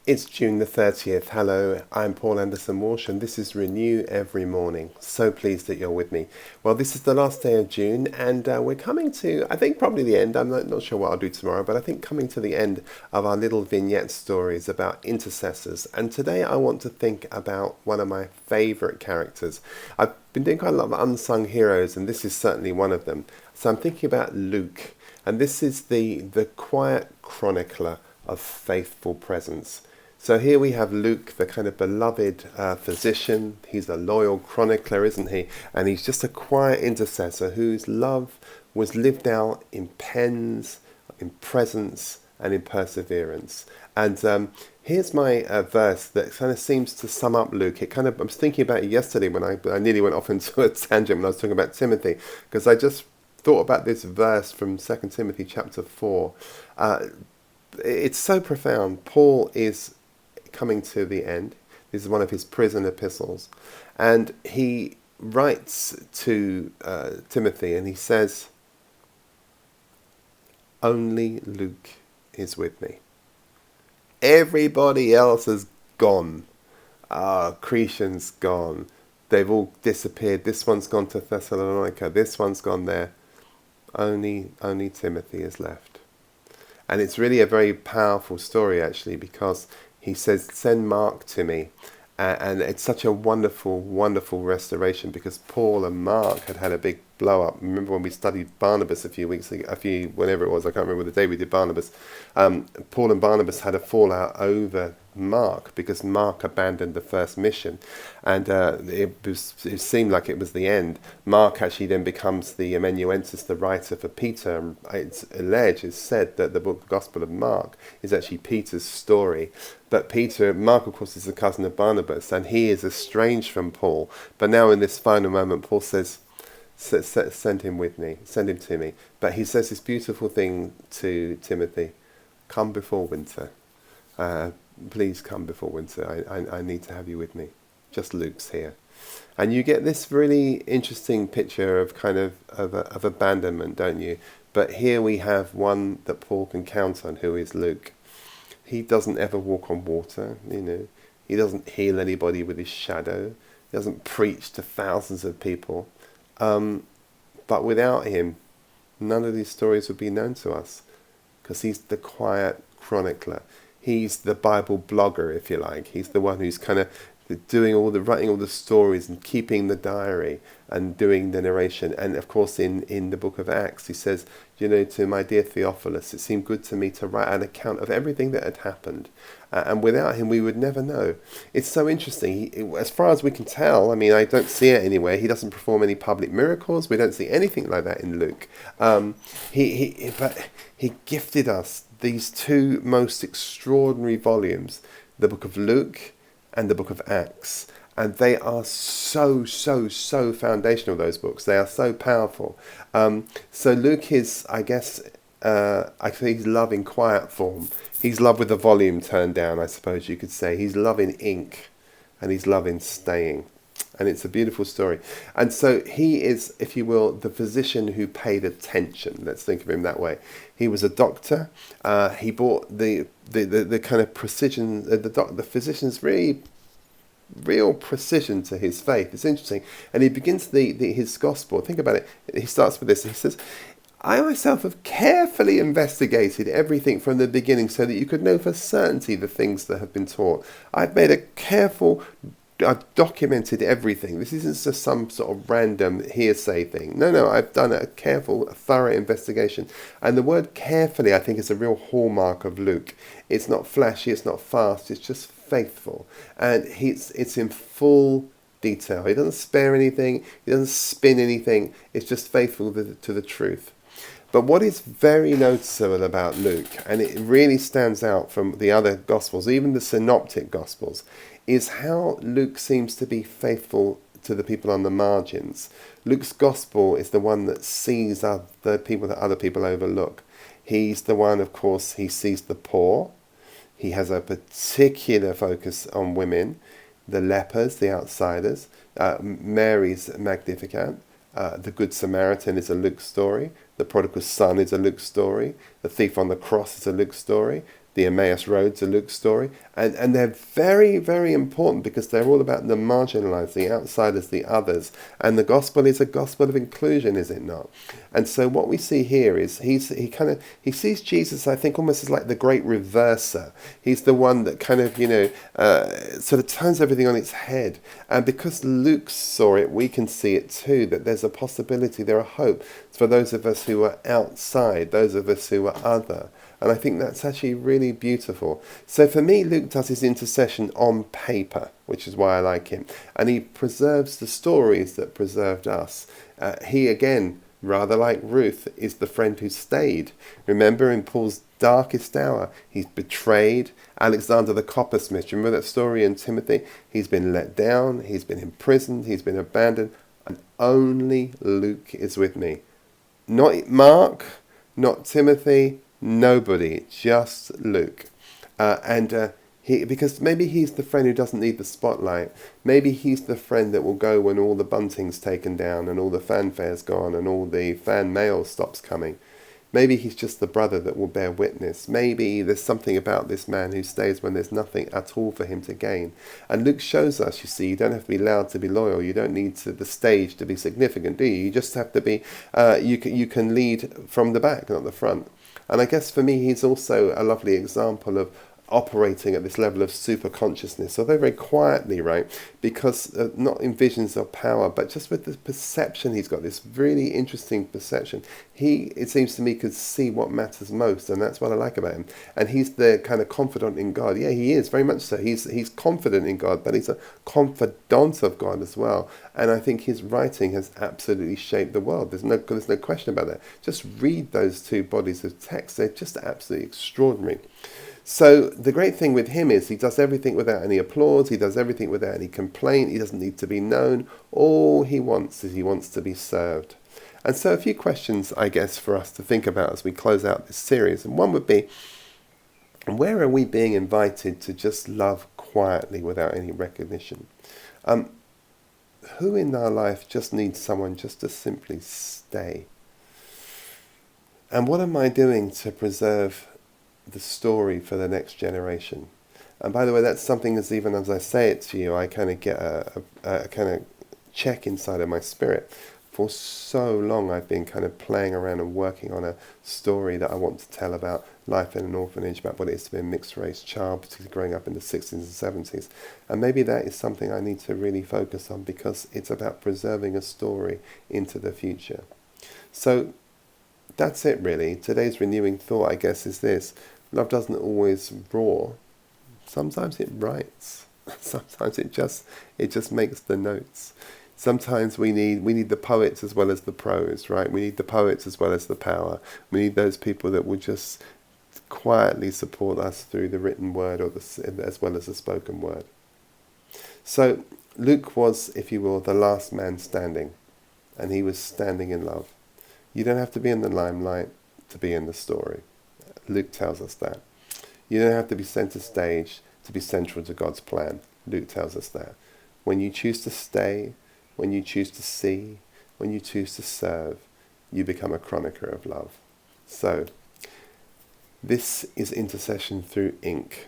It's June the 30th. Hello, I'm Paul Anderson-Walsh, and this is Renew Every Morning. So pleased that you're with me. Well, this is the last day of June, and we're coming to, I think, probably the end. I'm not sure what I'll do tomorrow, but I think coming to the end of our little vignette stories about intercessors. And today I want to think about one of my favourite characters. I've been doing quite a lot of unsung heroes, and this is certainly one of them. So I'm thinking about Luke, and this is the quiet chronicler of faithful presence. So here we have Luke, the kind of beloved physician. He's a loyal chronicler, isn't he? And he's just a quiet intercessor whose love was lived out in pens, in presence, and in perseverance. And here's my verse that kind of seems to sum up Luke. I was thinking about it yesterday when I nearly went off into a tangent when I was talking about Timothy, because I just thought about this verse from 2 Timothy chapter 4. It's so profound. Paul is coming to the end. This is one of his prison epistles, and he writes to Timothy, and he says, "Only Luke is with me. Everybody else has gone. Cretans gone. They've all disappeared. This one's gone to Thessalonica. This one's gone there. Only Timothy is left." And it's really a very powerful story, actually, because he says, "Send Mark to me." And it's such a wonderful, wonderful restoration, because Paul and Mark had a big blow up. Remember when we studied Barnabas a few weeks ago, whenever it was, I can't remember the day we did Barnabas. Paul and Barnabas had a fallout over Mark, because Mark abandoned the first mission, and it seemed like it was the end. Mark actually then becomes the amanuensis, the writer for Peter. And it's said that the Gospel of Mark is actually Peter's story. But Mark, of course, is the cousin of Barnabas, and he is estranged from Paul. But now in this final moment, Paul says, "Send him with me, send him to me." But he says this beautiful thing to Timothy: "Come before winter. Please come before winter. I need to have you with me. Just Luke's here." And you get this really interesting picture of of abandonment, don't you? But here we have one that Paul can count on, who is Luke. He doesn't ever walk on water, He doesn't heal anybody with his shadow. He doesn't preach to thousands of people. But without him, none of these stories would be known to us, because he's the quiet chronicler. He's the Bible blogger, if you like. He's the one who's kind of writing all the stories and keeping the diary and doing the narration. And of course, in the book of Acts, he says, "To my dear Theophilus, it seemed good to me to write an account of everything that had happened. And without him, we would never know." It's so interesting. As far as we can tell, I don't see it anywhere. He doesn't perform any public miracles. We don't see anything like that in Luke. But he gifted us these two most extraordinary volumes, the book of Luke and the book of Acts. And they are so foundational, those books. They are so powerful. So Luke is, I think he's love in quiet form. He's love with the volume turned down, I suppose you could say. He's love in ink, and he's love in staying. And it's a beautiful story. And so he is, if you will, the physician who paid attention. Let's think of him that way. He was a doctor. He brought the kind of precision, the physician's real precision to his faith. It's interesting. And he begins his gospel. Think about it. He starts with this. He says, "I myself have carefully investigated everything from the beginning, so that you could know for certainty the things that have been taught. I've documented everything. This isn't just some sort of random hearsay thing. No, I've done a careful, thorough investigation." And the word "carefully," I think, is a real hallmark of Luke. It's not flashy, it's not fast, it's just faithful. And it's in full detail. He doesn't spare anything, he doesn't spin anything. It's just faithful to the truth. But what is very noticeable about Luke, and it really stands out from the other Gospels, even the Synoptic Gospels, is how Luke seems to be faithful to the people on the margins. Luke's Gospel is the one that sees the people that other people overlook. He's the one, of course, he sees the poor. He has a particular focus on women, the lepers, the outsiders. Mary's Magnificat. The Good Samaritan is a Luke story. The prodigal son is a Luke story. The thief on the cross is a Luke story. The Emmaus Road's a Luke story, and they're very, very important because they're all about the marginalised, the outsiders, the others, and the gospel is a gospel of inclusion, is it not? And so what we see here is he sees Jesus, I think, almost as like the great reverser. He's the one that kind of sort of turns everything on its head, and because Luke saw it, we can see it too. That there's a possibility, there are hope for those of us who are outside, those of us who are other. And I think that's actually really beautiful. So for me, Luke does his intercession on paper, which is why I like him. And he preserves the stories that preserved us. He, again, rather like Ruth, is the friend who stayed. Remember, in Paul's darkest hour, he's betrayed. Alexander the coppersmith, remember that story in Timothy? He's been let down, he's been imprisoned, he's been abandoned. And only Luke is with me. Not Mark, not Timothy, nobody, just Luke. Because maybe he's the friend who doesn't need the spotlight. Maybe he's the friend that will go when all the bunting's taken down and all the fanfare's gone and all the fan mail stops coming. Maybe he's just the brother that will bear witness. Maybe there's something about this man who stays when there's nothing at all for him to gain. And Luke shows us, you see, you don't have to be loud to be loyal. You don't need the stage to be significant, do you? You just have to be, you can lead from the back, not the front. And I guess for me, he's also a lovely example of operating at this level of super consciousness, although very quietly, right? Because not in visions of power, but just with the perception, he's got this really interesting perception. He, it seems to me, could see what matters most, and that's what I like about him. And he's the kind of confidant in God. Yeah, he is, very much so. He's confident in God, but he's a confidant of God as well. And I think his writing has absolutely shaped the world. There's no question about that. Just read those two bodies of text. They're just absolutely extraordinary. So the great thing with him is he does everything without any applause. He does everything without any complaint. He doesn't need to be known. All he wants is he wants to be served. And so a few questions, I guess, for us to think about as we close out this series. And one would be, where are we being invited to just love quietly without any recognition? Who in our life just needs someone just to simply stay? And what am I doing to preserve the story for the next generation? And by the way, that's something as even as I say it to you, I kind of get a kind of check inside of my spirit. For so long I've been kind of playing around and working on a story that I want to tell about life in an orphanage, about what it is to be a mixed race child, particularly growing up in the 60s and 70s. And maybe that is something I need to really focus on, because it's about preserving a story into the future. So that's it really. Today's renewing thought, I guess, is this. Love doesn't always roar. Sometimes it writes. Sometimes it just makes the notes. Sometimes we need the poets as well as the prose, right? We need the poets as well as the power. We need those people that will just quietly support us through the written word or as well as the spoken word. So Luke was, if you will, the last man standing, and he was standing in love. You don't have to be in the limelight to be in the story. Luke tells us that. You don't have to be centre stage to be central to God's plan. Luke tells us that. When you choose to stay, when you choose to see, when you choose to serve, you become a chronicler of love. So, this is intercession through ink,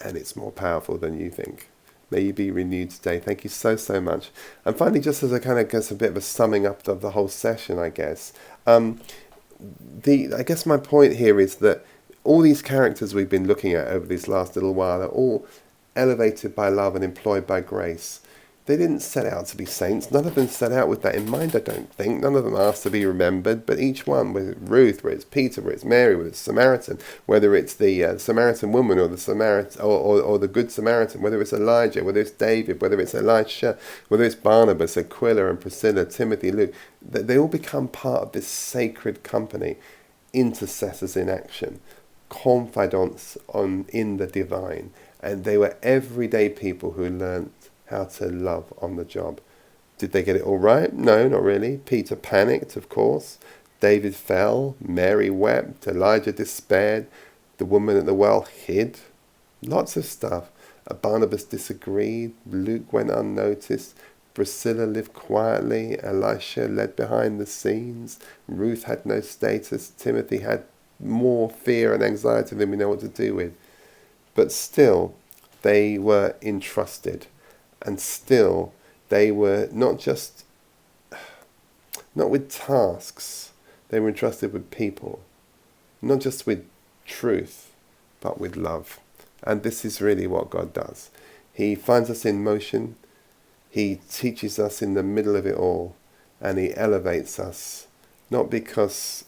and it's more powerful than you think. May you be renewed today. Thank you so, so much. And finally, just as a kind of guess a bit of a summing up of the whole session, I guess, I guess my point here is that all these characters we've been looking at over this last little while are all elevated by love and employed by grace. They didn't set out to be saints. None of them set out with that in mind, I don't think. None of them asked to be remembered, but each one, whether it's Ruth, whether it's Peter, whether it's Mary, whether it's Samaritan, whether it's the Samaritan woman or the Samaritan or the Good Samaritan, whether it's Elijah, whether it's David, whether it's Elisha, whether it's Barnabas, Aquila and Priscilla, Timothy, Luke, they all become part of this sacred company, intercessors in action, confidants in the divine, and they were everyday people who learnt how to love on the job. Did they get it all right? No, not really. Peter panicked, of course. David fell. Mary wept. Elijah despaired. The woman at the well hid. Lots of stuff. Barnabas disagreed. Luke went unnoticed. Priscilla lived quietly. Elisha led behind the scenes. Ruth had no status. Timothy had more fear and anxiety than we know what to do with. But still, they were entrusted. And still, they were not with tasks, they were entrusted with people. Not just with truth, but with love. And this is really what God does. He finds us in motion. He teaches us in the middle of it all. And he elevates us, not because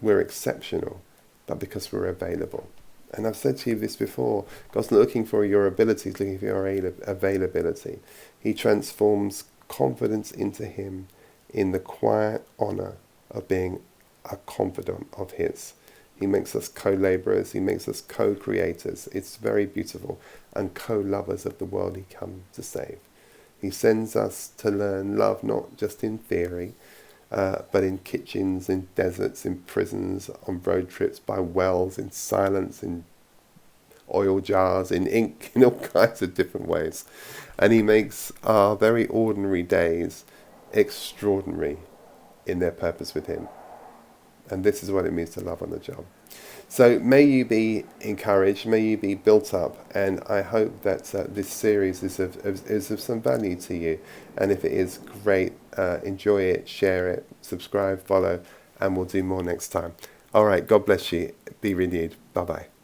we're exceptional, but because we're available. And I've said to you this before, God's not looking for your ability, he's looking for your availability. He transforms confidence into him in the quiet honour of being a confidant of his. He makes us co-labourers, he makes us co-creators. It's very beautiful. And co-lovers of the world he comes to save. He sends us to learn love not just in theory, but in kitchens, in deserts, in prisons, on road trips, by wells, in silence, in oil jars, in ink, in all kinds of different ways. And he makes our very ordinary days extraordinary in their purpose with him. And this is what it means to love on the job. So may you be encouraged, may you be built up, and I hope that this series is of some value to you. And if it is, great, enjoy it, share it, subscribe, follow, and we'll do more next time. All right, God bless you. Be renewed. Bye-bye.